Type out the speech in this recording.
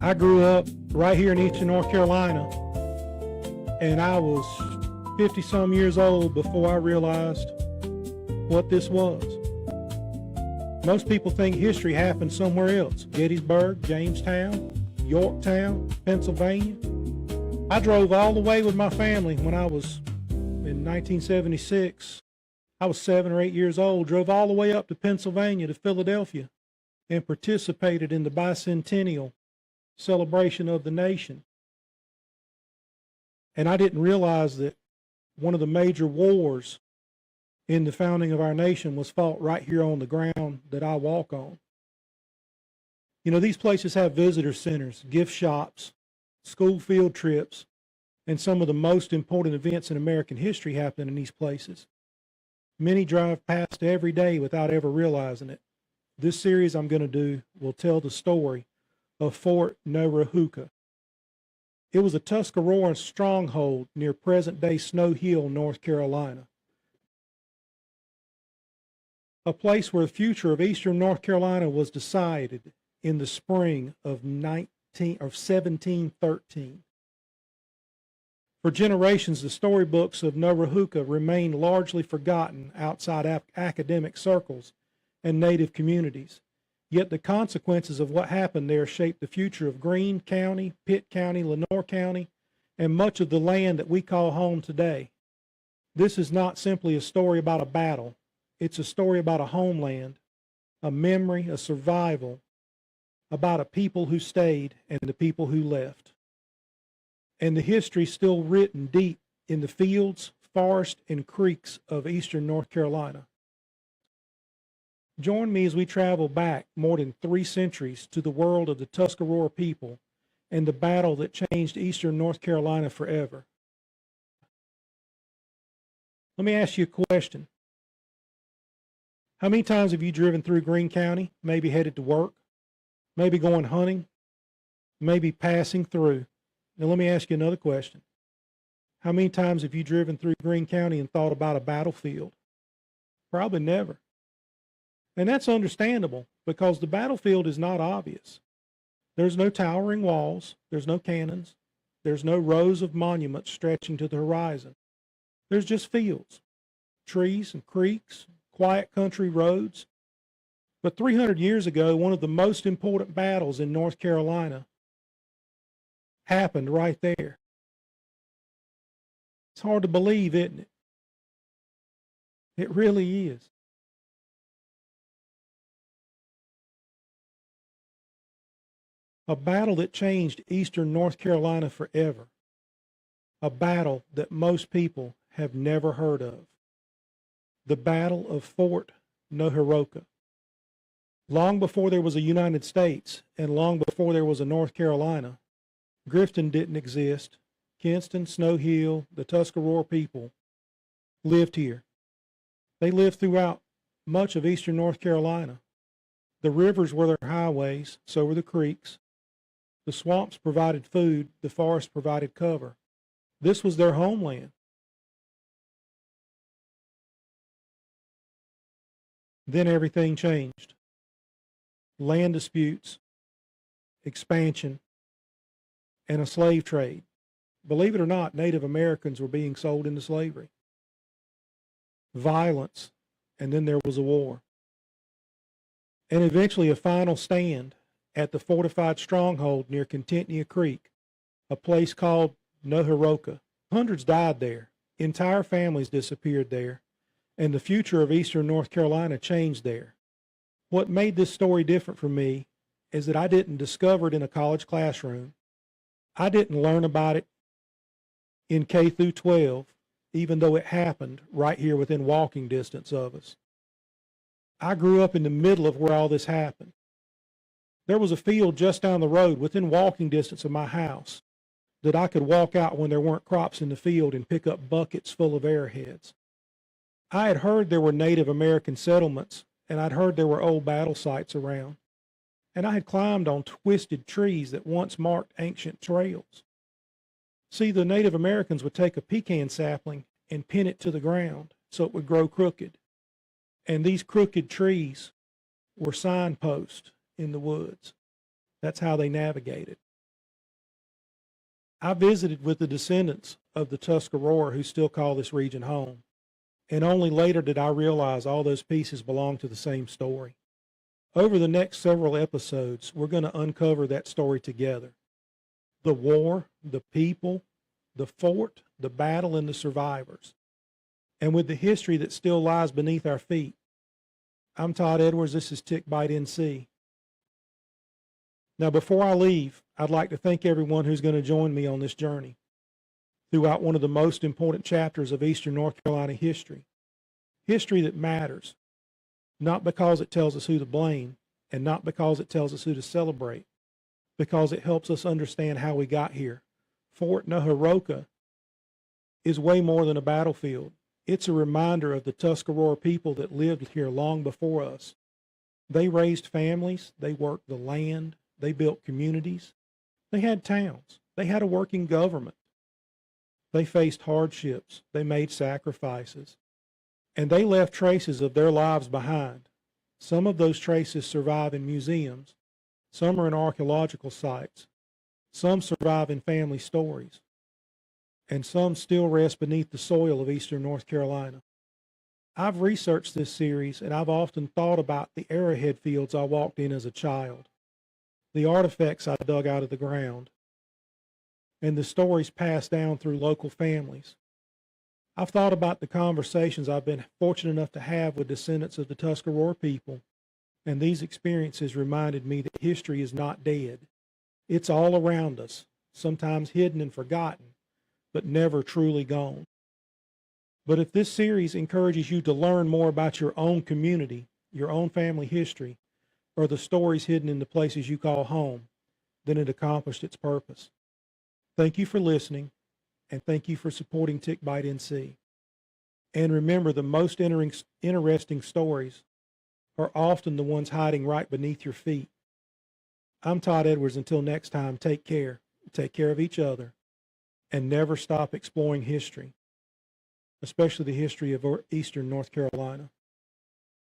I grew up right here in eastern North Carolina, and I was 50 some years old before I realized what this was. Most people think history happened somewhere else: Gettysburg, Jamestown, Yorktown, Pennsylvania. I drove all the way with my family when I was in 1976. I was 7 or 8 years old, drove all the way up to Pennsylvania to Philadelphia and participated in the bicentennial celebration of the nation. And I didn't realize that one of the major wars in the founding of our nation was fought right here on the ground that I walk on. You know, these places have visitor centers, gift shops, school field trips, and some of the most important events in American history happen in these places. Many drive past every day without ever realizing it. This series I'm going to do will tell the story of Fort Neoheroka. It was a Tuscaroran stronghold near present-day Snow Hill, North Carolina. A place where the future of eastern North Carolina was decided in the spring of 1713. For generations, the storybooks of Neoheroka remained largely forgotten outside academic circles and native communities. Yet the consequences of what happened there shaped the future of Greene County, Pitt County, Lenoir County, and much of the land that we call home today. This is not simply a story about a battle. It's a story about a homeland, a memory, a survival, about a people who stayed and the people who left. And the history still written deep in the fields, forests, and creeks of eastern North Carolina. Join me as we travel back more than 3 centuries to the world of the Tuscarora people and the battle that changed eastern North Carolina forever. Let me ask you a question. How many times have you driven through Greene County, maybe headed to work, maybe going hunting, maybe passing through? Now let me ask you another question. How many times have you driven through Greene County and thought about a battlefield? Probably never. And that's understandable, because the battlefield is not obvious. There's no towering walls, there's no cannons, there's no rows of monuments stretching to the horizon. There's just fields, trees and creeks, quiet country roads. But 300 years ago, one of the most important battles in North Carolina happened right there. It's hard to believe, isn't it? It really is. A battle that changed eastern North Carolina forever. A battle that most people have never heard of. The Battle of Fort Neoheroka. Long before there was a United States and long before there was a North Carolina, Grifton didn't exist. Kinston, Snow Hill, the Tuscarora people lived here. They lived throughout much of eastern North Carolina. The rivers were their highways, so were the creeks. The swamps provided food, the forests provided cover. This was their homeland. Then everything changed. Land disputes, expansion, and a slave trade. Believe it or not, Native Americans were being sold into slavery. Violence, and then there was a war. And eventually a final stand at the fortified stronghold near Contentnia Creek, a place called Neoheroka. Hundreds died there. Entire families disappeared there. And the future of eastern North Carolina changed there. What made this story different for me is that I didn't discover it in a college classroom. I didn't learn about it in K through 12, even though it happened right here within walking distance of us. I grew up in the middle of where all this happened. There was a field just down the road within walking distance of my house that I could walk out when there weren't crops in the field and pick up buckets full of arrowheads. I had heard there were Native American settlements, and I'd heard there were old battle sites around. And I had climbed on twisted trees that once marked ancient trails. See, the Native Americans would take a pecan sapling and pin it to the ground so it would grow crooked. And these crooked trees were signposts in the woods. That's how they navigated. I visited with the descendants of the Tuscarora who still call this region home, and only later did I realize all those pieces belong to the same story. Over the next several episodes, we're going to uncover that story together. The war, the people, the fort, the battle, and the survivors. And with the history that still lies beneath our feet. I'm Todd Edwards. This is Tick Bite NC. Now, before I leave, I'd like to thank everyone who's going to join me on this journey throughout one of the most important chapters of Eastern North Carolina history. History that matters, not because it tells us who to blame and not because it tells us who to celebrate, because it helps us understand how we got here. Fort Neoheroka is way more than a battlefield. It's a reminder of the Tuscarora people that lived here long before us. They raised families, they worked the land, they built communities, they had towns, they had a working government. They faced hardships, they made sacrifices, and they left traces of their lives behind. Some of those traces survive in museums, some are in archaeological sites, some survive in family stories, and some still rest beneath the soil of Eastern North Carolina. I've researched this series, and I've often thought about the arrowhead fields I walked in as a child, the artifacts I dug out of the ground, and the stories passed down through local families. I've thought about the conversations I've been fortunate enough to have with descendants of the Tuscarora people, and these experiences reminded me that history is not dead. It's all around us, sometimes hidden and forgotten, but never truly gone. But if this series encourages you to learn more about your own community, your own family history, or the stories hidden in the places you call home, then it accomplished its purpose. Thank you for listening, and thank you for supporting Tick Bite NC. And remember, the most interesting stories are often the ones hiding right beneath your feet. I'm Todd Edwards. Until next time, take care of each other, and never stop exploring history, especially the history of Eastern North Carolina.